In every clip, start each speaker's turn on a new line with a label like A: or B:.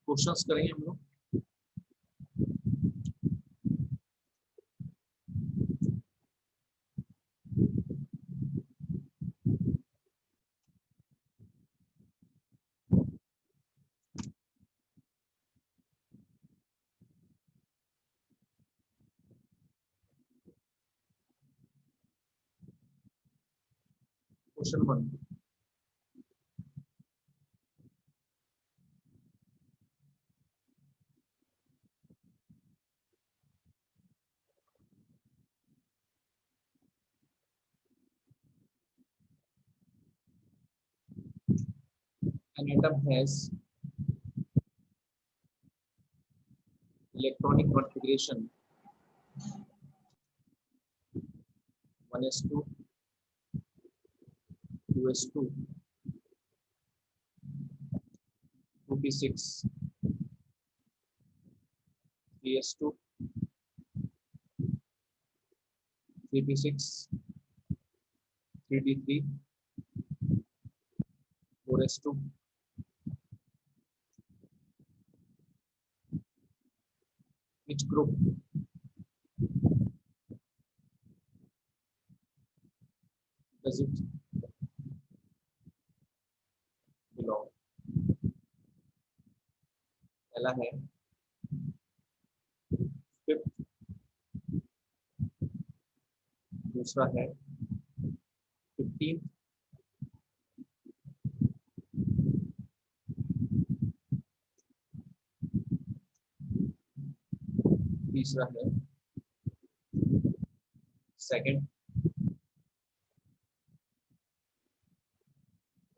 A: Questions करेंगे हम लोग। Question 1, an atom has electronic configuration 1s2, 2s2, 2p6, 3s2, 3p6, 3d3, 4s2, which group does it belong? पहला है fifth, दूसरा है 15, तीसरा है सेकंड,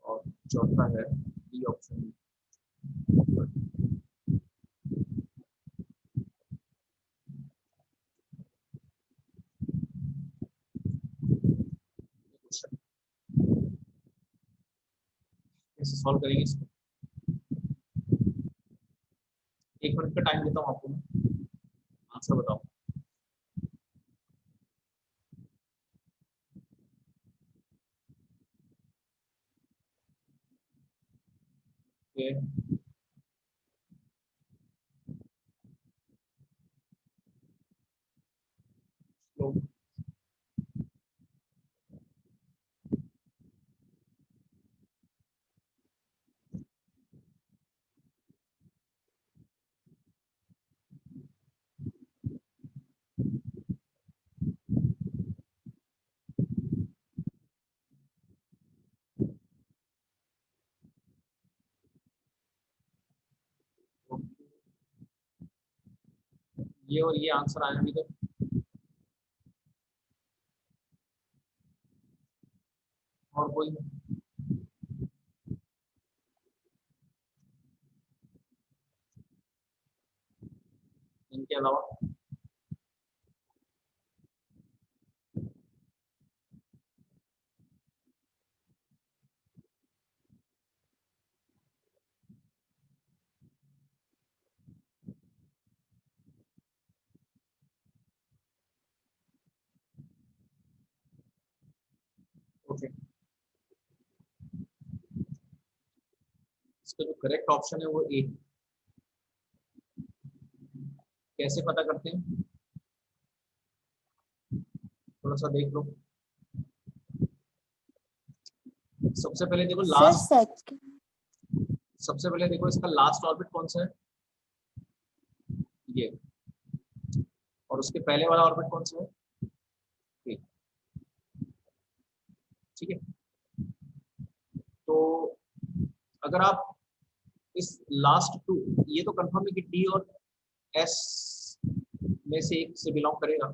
A: और चौथा है डी ऑप्शन। कैसे सॉल्व करेंगे इसको? 1 मिनट का टाइम देता हूँ आपको, आंसर बताओ। तो ये और ये आंसर आया अभी तक। और कोई? इनके अलावा? ओके, इसका जो करेक्ट ऑप्शन है वो ए। कैसे पता करते हैं? थोड़ा सा देख लो। सबसे पहले देखो लास्ट, सबसे पहले देखो इसका लास्ट ऑर्बिट कौन सा है, ये, और उसके पहले वाला ऑर्बिट कौन सा है, ये। ठीक है, तो अगर आप इस लास्ट टू, ये तो कंफर्म है कि डी और एस में से एक से बिलोंग करेगा,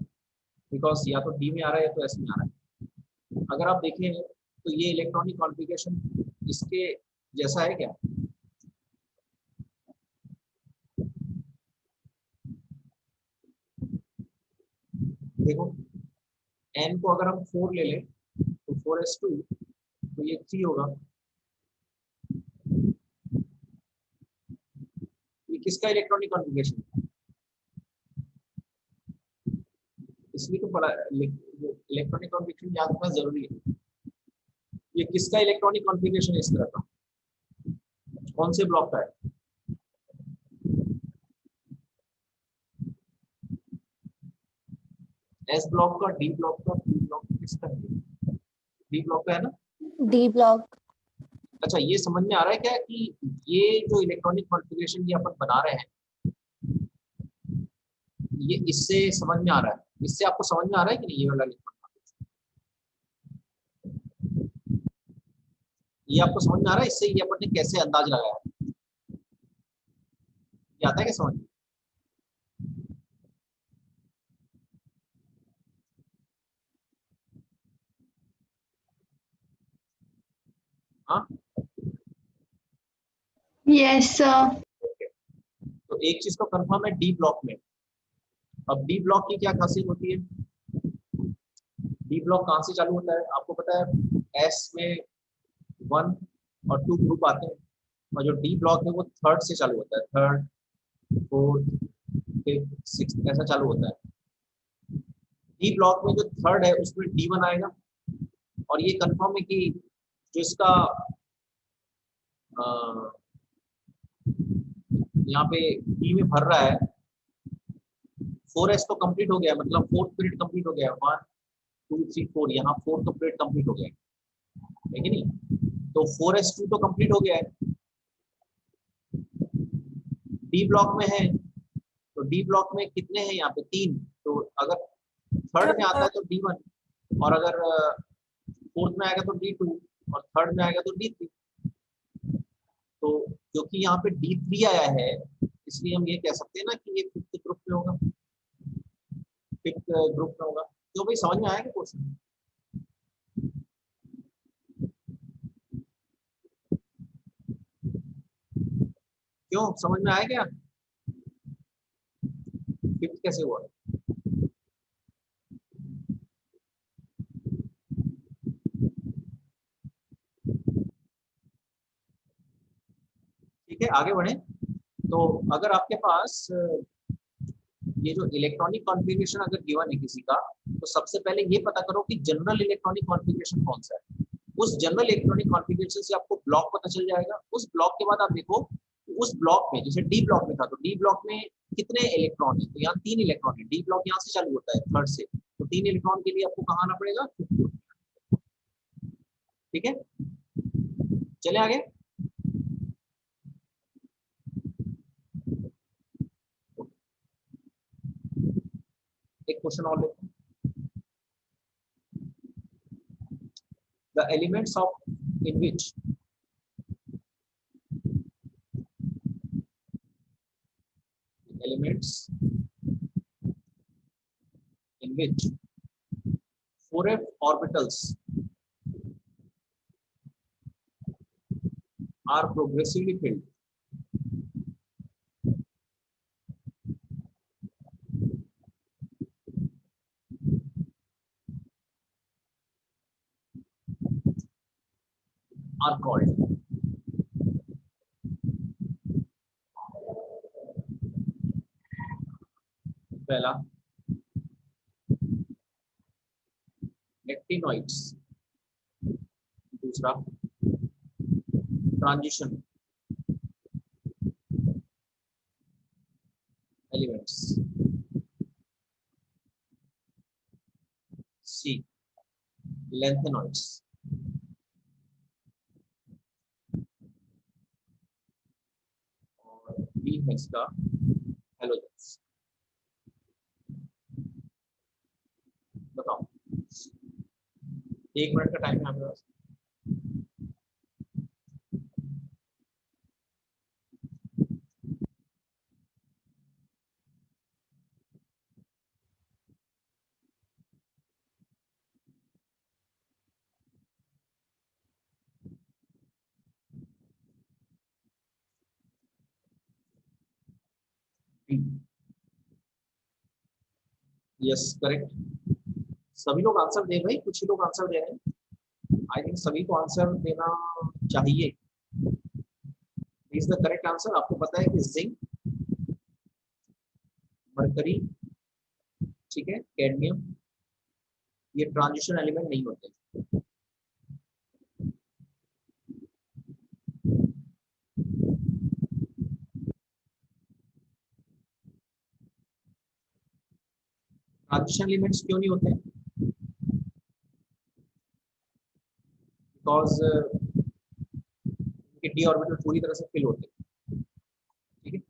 A: बिकॉज या तो डी में आ रहा है या तो एस में आ रहा है। अगर आप देखें तो ये इलेक्ट्रॉनिक कॉन्फ़िगरेशन इसके जैसा है क्या? देखो, n को अगर हम 4 ले लें तो 4s2, तो ये 3 होगा। ये किसका इलेक्ट्रॉनिक कॉन्फ़िगरेशन है? इसलिए तो पढ़ा, इलेक्ट्रॉनिक कॉन्फ़िगरेशन याद रखना जरूरी है। ये किसका इलेक्ट्रॉनिक कॉन्फ़िगरेशन है इस तरह का? कौन से ब्लॉक का है? एस ब्लॉक का, डी ब्लॉक का, पी ब्लॉक किसका है? डी ब्लॉक का है ना?
B: D block.
A: अच्छा, ये समझ में आ रहा है क्या कि ये जो इलेक्ट्रॉनिक कॉन्फ़िगरेशन ये अपन बना रहे हैं, ये इससे समझ में आ रहा है? इससे आपको समझ में आ रहा है कि नहीं? ये वाला ये आपको समझ में आ रहा है? इससे ये अपन ने कैसे अंदाज लगाया है? ये आता है क्या समझ में? हाँ,
B: यस सर।
A: तो एक चीज तो कंफर्म है डी ब्लॉक में। अब डी ब्लॉक की क्या खासियत होती है? डी ब्लॉक कहाँ से चालू होता है आपको पता है? एस में 1 और 2 ग्रुप आते हैं, और जो डी ब्लॉक है वो थर्ड से चालू होता है। थर्ड, फोर्थ, फिफ्थ, सिक्स, ऐसा चालू होता है। डी ब्लॉक में जो थर्ड है उसमें D1 आएगा। और ये कंफर्म है कि जो इसका यहाँ पे डी में भर रहा है, 4S तो कंप्लीट हो गया, मतलब फोर्थ पीरियड कंप्लीट हो गया। 1 2 3 4, यहाँ फोर्थ पीरियड कंप्लीट हो गया है कि नहीं? तो 4S2 तो कंप्लीट हो गया है, डी ब्लॉक में है। तो डी ब्लॉक में कितने हैं यहाँ पे? 3। तो अगर थर्ड में आता है तो D1, और अगर फोर्थ में आएगा तो D2, और थर्ड में आएगा तो D3। तो क्योंकि यहाँ पे D3 आया है, इसलिए हम ये कह सकते हैं ना कि ये फिफ्थ ग्रुप में होगा, फिफ्थ ग्रुप में होगा। तो भाई समझ में आएगा क्वेश्चन? क्यों, समझ में आया क्या? फिफ्थ कैसे हुआ? ठीक है, आगे बढ़े। तो अगर आपके पास ये जो इलेक्ट्रॉनिक कॉन्फ़िगरेशन अगर गिवन है किसी का, तो सबसे पहले ये पता करो कि जनरल इलेक्ट्रॉनिक कॉन्फ़िगरेशन कौन सा है। उस जनरल इलेक्ट्रॉनिक कॉन्फ़िगरेशन से आपको ब्लॉक पता चल जाएगा। उस ब्लॉक के बाद आप देखो उस ब्लॉक में, जैसे डी ब्लॉक में था, तो डी ब्लॉक में कितने इलेक्ट्रॉन है? तो यहाँ 3 इलेक्ट्रॉन है। डी ब्लॉक यहाँ से चालू होता है, थर्ड से, तो 3 इलेक्ट्रॉन के लिए आपको कहाँ आना पड़ेगा? ठीक है, चले आगे। एक क्वेश्चन और लेते हैं। The elements of in which elements in which 4f orbitals are progressively filled are called? पहला एक्टिनॉइड्स, दूसरा ट्रांजिशन एलिमेंट्स, सी लेंथेनॉइड्स, और डी है इसका हेलोजेंस। बताओ, 1 मिनट का टाइम है आपके पास। Yes, correct. सभी लोग आंसर दे भाई, कुछ ही लोग आंसर दे रहे हैं। आई थिंक सभी को आंसर देना चाहिए। Is the correct answer. आपको पता है कि जिंक, मरकरी, ठीक है, कैडमियम, ये ट्रांजिशन एलिमेंट नहीं होते। ट्रांजिशन एलिमेंट्स क्यों नहीं होते? बिकॉज डी ऑर्बिटल पूरी तरह से फिल होते हैं। ठीक है,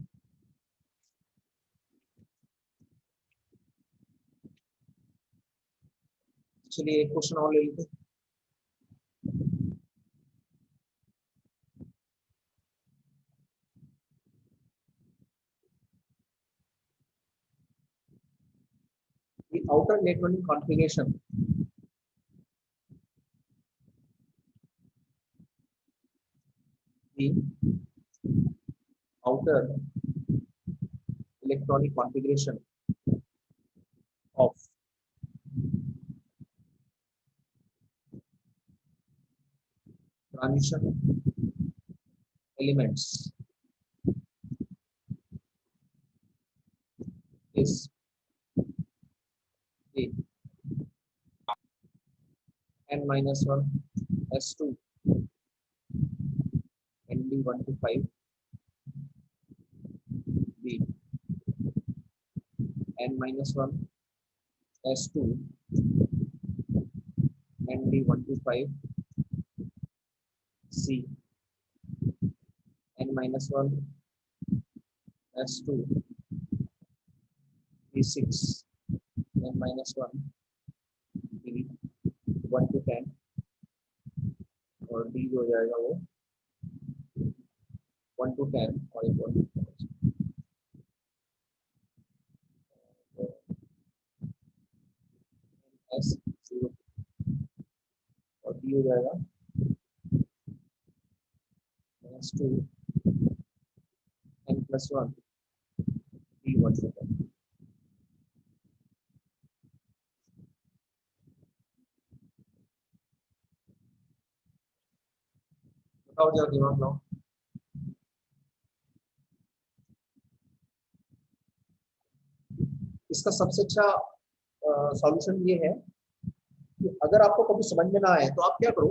A: चलिए एक क्वेश्चन और ले लेते हैं। The outer electronic configuration the outer electronic configuration of transition elements is A n-1 s2 nd1 to 5 B n-1 s2 nd1 to 5 C n-1 s2 b6 n-1 b 1 to 10 और D जो हो जाएगा वो 1 to 10 और 1 to 10 S0 और D हो जाएगा S2 n+1 D1 to 10। बताओ जरा दिमाग लाओ। इसका सबसे अच्छा सॉल्यूशन ये है कि अगर आपको कभी समझ में ना आए तो आप क्या करो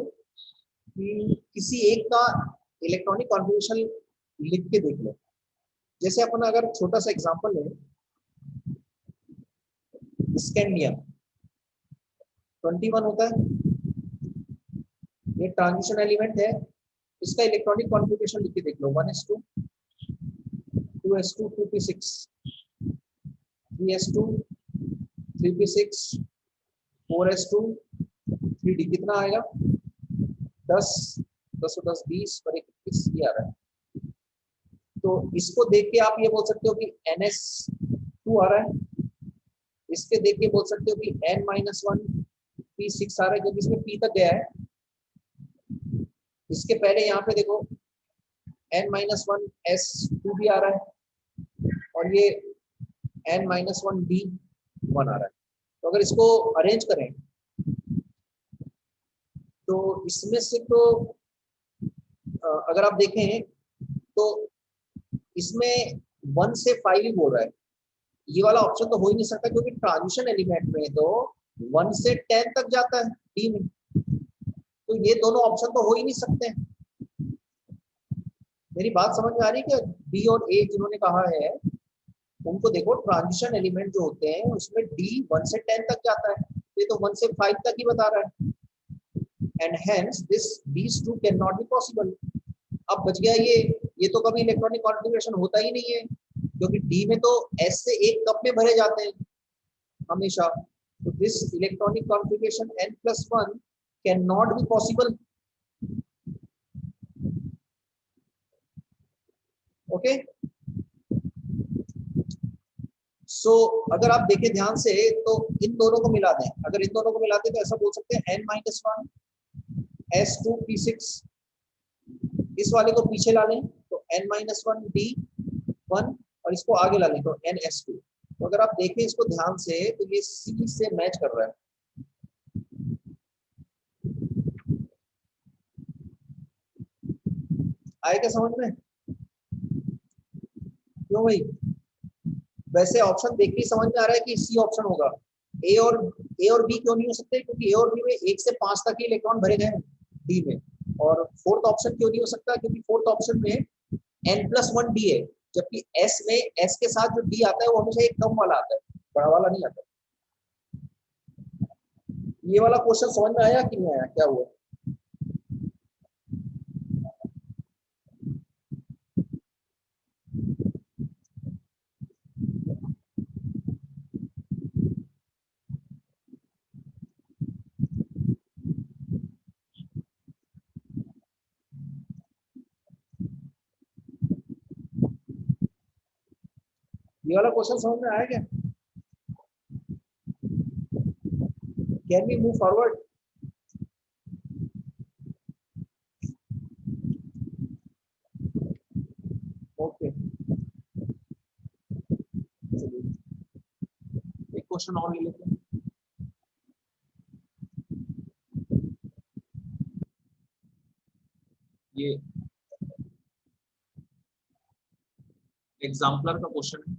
A: कि किसी एक का इलेक्ट्रॉनिक कॉन्फ़िगरेशन लिख के देख लो। जैसे अपन अगर छोटा सा एग्जांपल लें, स्कैंडियम 21 होता है, ये ट्रांजिशन एलिमेंट है, इसका इलेक्ट्रॉनिक कॉन्फ़िगरेशन लिख के देख लो 1s2 2s2 2p6 3s2 3p6 4s2 3d कितना आएगा 10 10 10 20 और 21 ये आ रहा है। तो इसको देख के आप ये बोल सकते हो कि ns2 आ रहा है, इसके देख के बोल सकते हो कि n-1 p6 आ रहा है क्योंकि इसमें p तक गया है। इसके पहले यहाँ पे देखो n-1 s2 भी आ रहा है और ये n-1 d1 आ रहा है। तो अगर इसको अरेंज करें तो इसमें से तो अगर आप देखें तो इसमें 1 से 5 ही बोल रहा है, ये वाला ऑप्शन तो हो ही नहीं सकता क्योंकि ट्रांजिशन एलिमेंट में तो 1 से 10 तक जाता है डी में, तो ये दोनों ऑप्शन तो हो ही नहीं सकते। मेरी बात समझ में आ रही है कि बी और ए जिन्होंने कहा है उनको देखो, ट्रांजिशन एलिमेंट जो होते हैं उसमें डी 1 से 10 तक जाता है, ये तो 1 से 5 तक ही बता रहा है and hence this these two cannot be possible। अब बच गया ये तो कभी इलेक्ट्रॉनिक कॉन्फ़िगरेशन होता ही नहीं है क्योंकि डी में तो एस से एक कप में भरे जाते हैं हमेशा। तो this electronic configuration n+1 can not be possible. Okay, so अगर आप देखें ध्यान से तो इन दोनों को मिला दें, अगर इन दोनों को मिलाते तो ऐसा बोल सकते हैं n-1 s2 p6, इस वाले को पीछे ला लें तो n-1 d1 और इसको आगे ला लें तो ns2। तो अगर आप देखें इसको ध्यान से तो ये C से मैच कर रहा है। आए क्या समझ में? क्यों भाई? वैसे ऑप्शन देख के समझ में आ रहा है कि सी ऑप्शन होगा। ए और बी क्यों नहीं हो सकते? क्योंकि ए और बी में 1 से 5 तक ही इलेक्ट्रॉन भरे गए डी में। और फोर्थ ऑप्शन क्यों नहीं हो सकता? क्योंकि फोर्थ ऑप्शन में n+1 डी है, जबकि एस में एस के साथ जो डी आता है वो हमेशा एक कम वाला आता है, बड़ा वाला नहीं आता। ये वाला क्वेश्चन समझ में आया कि नहीं आया, क्या हुआ? ये वाला क्वेश्चन समझ में आया क्या? Can we move forward? Okay, एक क्वेश्चन और ले लेते हैं। ये एग्जाम्पलर का क्वेश्चन है।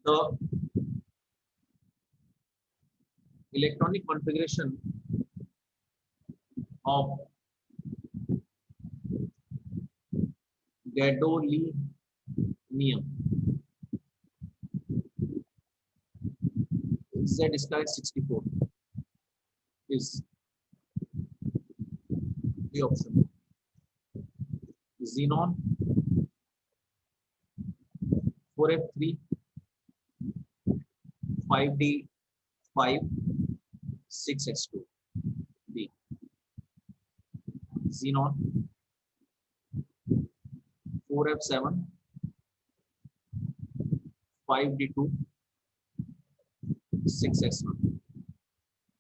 A: The electronic configuration of gadolinium Z square 64 is the option. Xenon 4F3 5D5 6S2 B. Xenon 4F7 5D2 6S1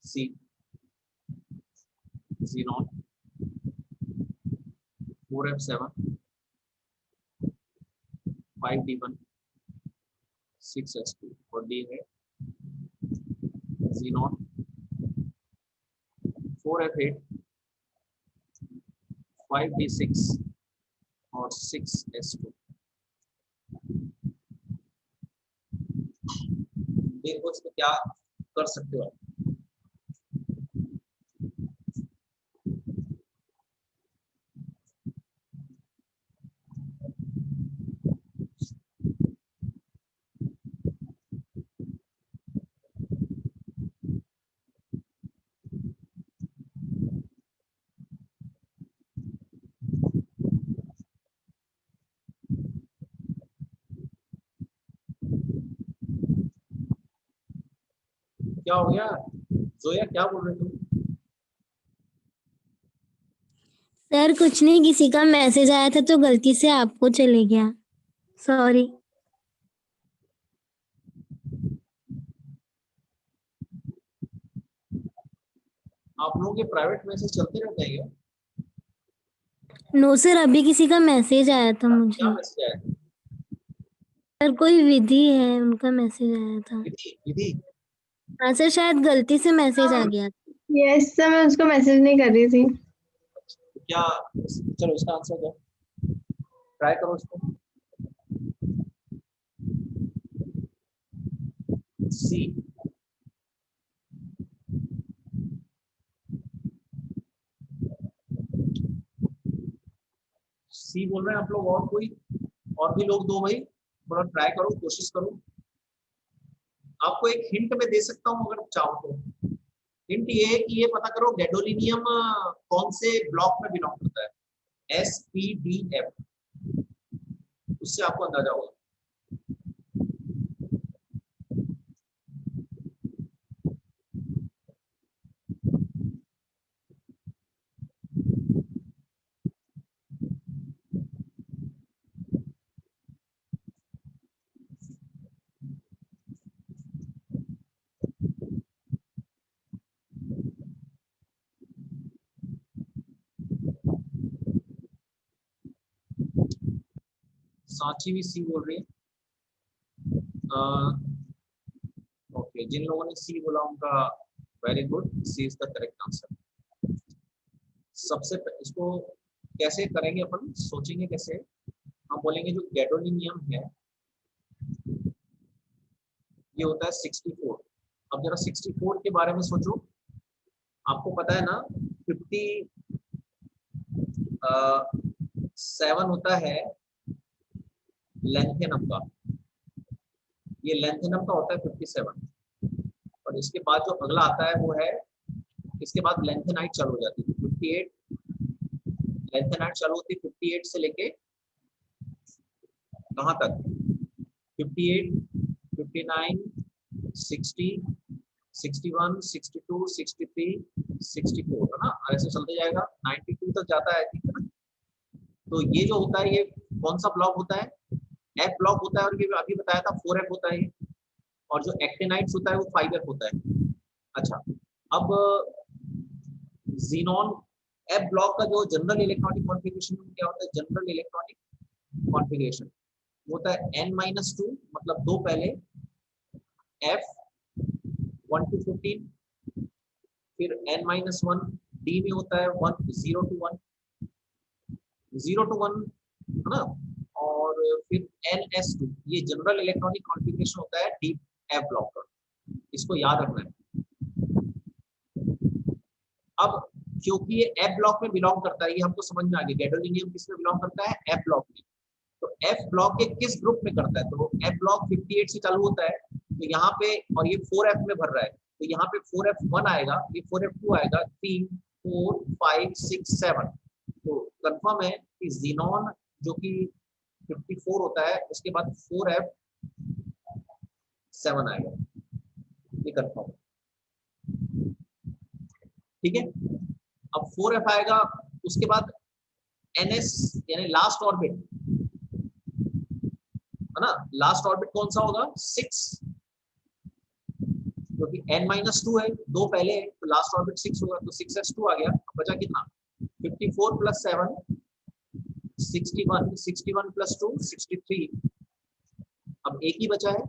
A: C. Xenon 4F7 5D1 6S2 और D है Xenon 4F8 5D6 और 6S2। देखो इसमें क्या कर सकते हो आप। क्या हो गया जोया, क्या बोल रहे तुम?
B: सर कुछ नहीं, किसी का मैसेज आया था तो गलती से आपको चले गया, सॉरी।
A: आप लोगों के प्राइवेट मैसेज चलते रहते हैं क्या?
B: नो सर, अभी किसी का मैसेज आया था
A: क्या
B: मुझे।
A: मैसेज आया?
B: सर कोई विधि है, उनका मैसेज आया था।
A: विधि विधि।
B: हाँ सर, शायद गलती से मैसेज आ गया।
C: यस सर, मैं उसको मैसेज नहीं कर रही थी।
A: तो क्या, चलो इसका आंसर दो, ट्राई करो इसको। सी। सी बोल रहे हैं आप लोग, और कोई और भी लोग दो भाई, थोड़ा ट्राई करो, कोशिश करो। आपको एक हिंट में दे सकता हूँ अगर चाहो तो। हिंट ये है कि ये पता करो गैडोलिनियम कौन से ब्लॉक में बिलोंग करता है, SPDF, उससे आपको अंदाजा होगा। सांची भी सी बोल रही है। ओके, जिन लोगों ने सी बोला उनका very good, C is the correct answer. सबसे इसको कैसे करेंगे अपन, सोचेंगे कैसे। हम बोलेंगे जो गैडोलिनियम है ये होता है 64। अब जरा 64 के बारे में सोचो। आपको पता है ना 57 होता है लेंथेनम का, ये लेंथेनम का होता है 57, और और इसके बाद जो अगला आता है वो है, इसके बाद लेंथेनाइट चालू हो जाती है। 58 लेंथेनाइट चालू होती है 58 से लेके कहाँ तक, 58, 59, 60, 61, 62, 63, 64 है ना, ऐसे चलते जाएगा 92 तक जाता है, ठीक है ना। तो ये जो होता है ये कौन सा ब्लॉक होता है, एफ ब्लॉक होता है, और ये अभी बताया था 4F होता है, और जो एक्टिनाइट्स होता है वो 5F होता है। अच्छा, अब जीनॉन एफ ब्लॉक का जो जनरल इलेक्ट्रॉनिक कॉन्फ़िगरेशन क्या होता है, जनरल इलेक्ट्रॉनिक कॉन्फ़िगरेशन होता है n-2, मतलब दो पहले, F 1 to 15, फिर n-1 डी में होता है 1 0 to 1, 0 to 1 है ना, और फिर ns2, ये जनरल इलेक्ट्रॉनिक कॉन्फ़िगरेशन होता है डीप एफ ब्लॉक का, इसको याद रखना है। अब क्योंकि ये एफ ब्लॉक में बिलोंग करता है, ये हमको समझ में आ गया, गैडोलीनियम किस में बिलोंग करता है, एफ ब्लॉक में। तो एफ ब्लॉक के किस ग्रुप में करता है, तो एफ ब्लॉक 58 से चालू होता है, तो यहाँ पे, और ये 4F में भर रहा है, तो यहाँ पे 4F1 आएगा, ये 4F2 आएगा, 3, 4, 5, 6, 7। तो कंफर्म है कि जीनॉन जो कि 54 होता है, उसके बाद 4F7 आएगा, ये कंफर्म है, ठीक है। अब 4F आएगा, उसके बाद NS यानी लास्ट ऑर्बिट है ना, लास्ट ऑर्बिट कौन सा होगा, 6, क्योंकि n-2 है, दो पहले है, तो लास्ट ऑर्बिट 6 होगा, तो 6s2 आ गया। बचा कितना, 54 + 7 61, 61 + 2 63, अब एक ही बचा है,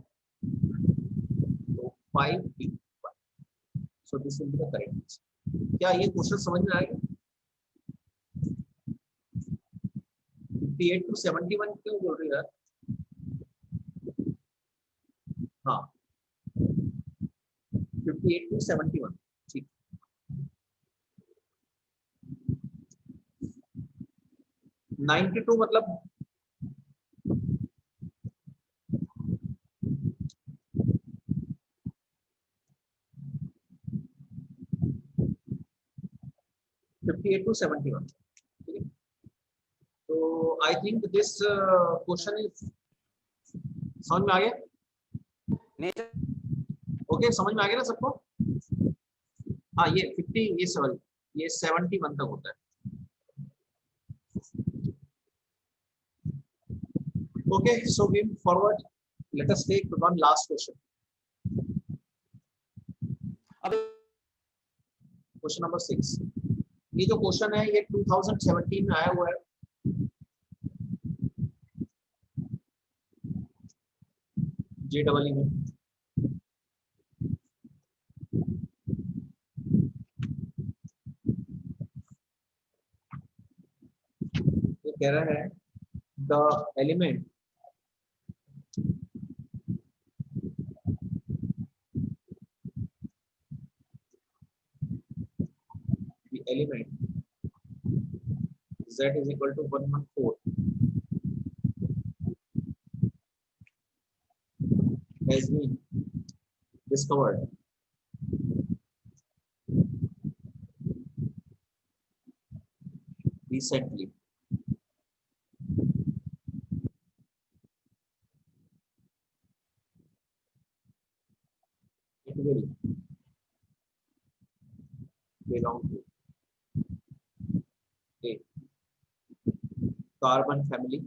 A: तो 5D, so this will be the correct answer. क्या ये क्वेश्चन समझ में आएगा, 58 to 71 क्यों बोल रही है यार, हाँ 58 to 71, ठीक। नाइन्टी टू मतलब $58 to 71, ठीक है। तो I think this question is समझ में आ गया, ओके, समझ में आ गया ना सबको। हाँ ये 50, ये सवाल, ये 71 तक होता है। Okay, so we forward, let us take one last question, question number 6। ये जो क्वेश्चन है ये 2017 में आया हुआ है, JEE में। ये कह रहा है the element Z is equal to 114 has been discovered recently. It will belong to a carbon family,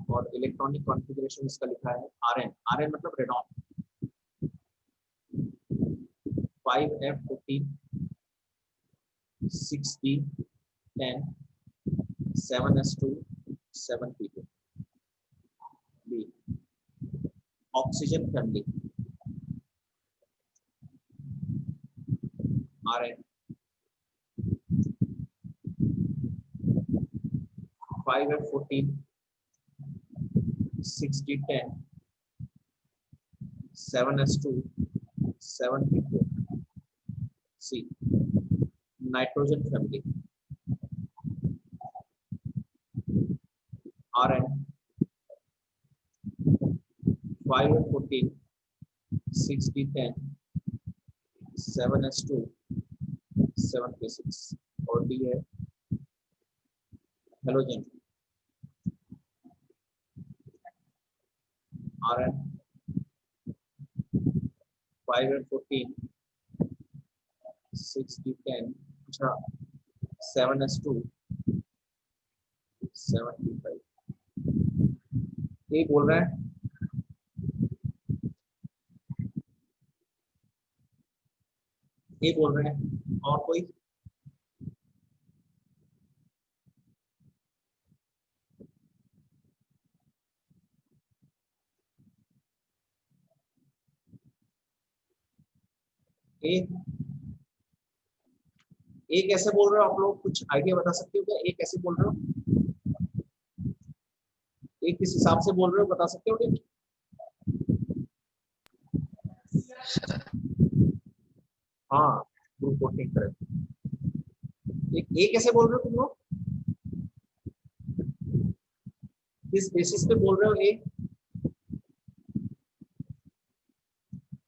A: और इलेक्ट्रॉनिक कॉन्फ़िगरेशन इसका लिखा है Rn, Rn मतलब radon, 5F14, 6D, 10, 7s2, 7p2, B oxygen family, Rn 5F14, 6D10, 7s2, 7p4, C nitrogen family, Rn 5 and 14, 6d10, 7s2, 7p6 और d है halogen, Rn 5 and 14, 6d10, अच्छा 7s2, 7p5। ये बोल रहे हैं ये बोल रहे हैं और कोई? ए कैसे बोल रहे हो आप लोग? कुछ आइडिया बता सकते हो क्या? ए कैसे बोल रहे हो? ए किस हिसाब से बोल रहे हो बता सकते हो क्या? हाँ ग्रुप 14 करेक्ट। ए कैसे बोल रहे हो तुम लोग? किस बेसिस पे बोल रहे हो ए?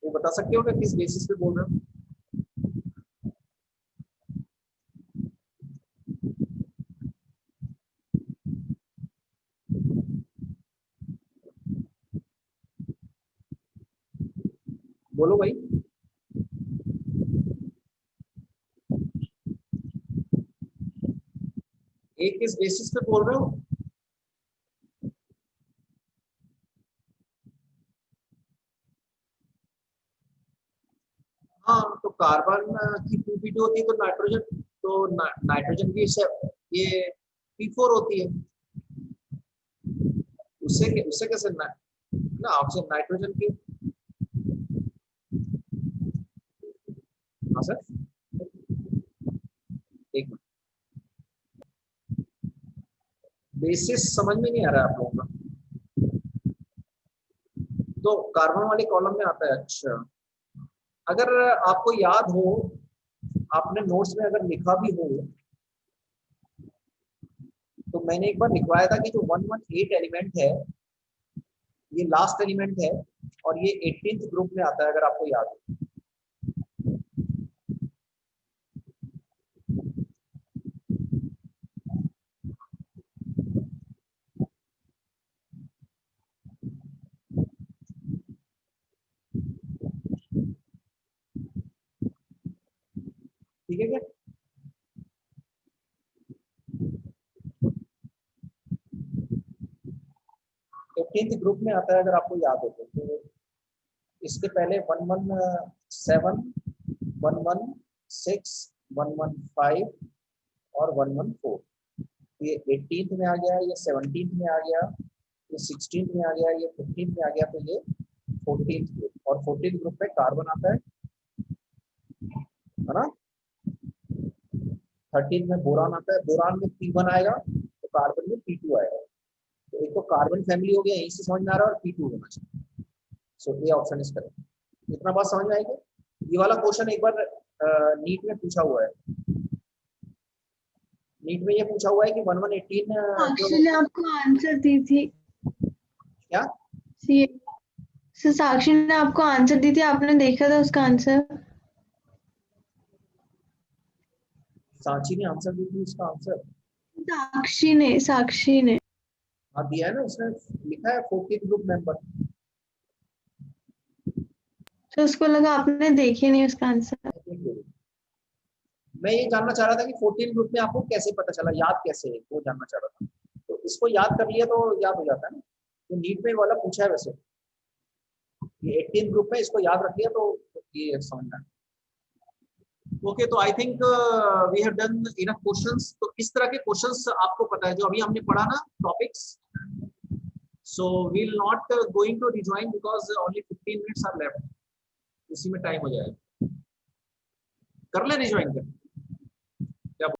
A: वो बता सकते हो क्या किस बेसिस पे बोल रहे हो? बोलो भाई। ए किस बेसिस पे बोल रहे हो? हाँ तो कार्बन की 2p2 होती है तो नाइट्रोजन नाइट्रोजन की ये p4 होती है। उससे कैसे ना ऑप्शन नाइट्रोजन की। हाँ सर एक मिनट, बेसिस समझ में नहीं आ रहा है आप लोगों का। तो कार्बन वाले कॉलम में आता है। अच्छा अगर आपको याद हो, आपने नोट्स में अगर लिखा भी हो तो मैंने एक बार लिखवाया था कि जो 118 एलिमेंट है ये लास्ट एलिमेंट है और ये 18th ग्रुप में आता है अगर आपको याद हो। ठीक है क्या? 18th ग्रुप में आता है अगर आपको याद हो तो इसके पहले 117, 116, 115 और 114, ये 18th में आ गया, ये 17th में आ गया, ये 16th में आ गया, ये 15th में आ गया, तो ये 14th ग्रुप। और 14th ग्रुप में कार्बन आता है ना। 13 में बोरान आता है, बोरान में P1 आएगा तो कार्बन में P2 आएगा। तो एक तो कार्बन फैमिली हो गया, यहीं से समझ में आ रहा है, और P2 होना चाहिए। सो ये ऑप्शन इज करेक्ट। इतना बात समझ में आएगी? ये वाला क्वेश्चन एक बार नीट में पूछा हुआ है। नीट में ये पूछा हुआ है कि 1118
C: साक्षी ने आपको आंसर दी थी
A: क्या?
C: साक्षी ने आपको आंसर दी थी, आपने देखा था उसका आंसर?
A: सांची ने आंसर दी थी उसका आंसर?
C: साक्षी ने
A: हाँ दिया है ना, उसने लिखा है 14 ग्रुप मेंबर।
C: तो उसको लगा आपने देखे नहीं उसका आंसर।
A: मैं ये जानना चाह रहा था कि 14 ग्रुप में आपको कैसे पता चला, याद कैसे है, वो जानना चाह रहा था। तो इसको याद कर लिया तो याद हो जाता है ना। तो नीट में वाला पूछा है वैसे, ये 18 ग्रुप में इसको याद रख लिया तो ये समझना है। ओके तो I think we have done enough questions. तो इस तरह के क्वेश्चंस आपको पता है जो अभी हमने पढ़ा ना topics. So we will not going to rejoin because only 15 minutes are left, इसी में टाइम हो जाएगा। कर ले रिजॉइन कर।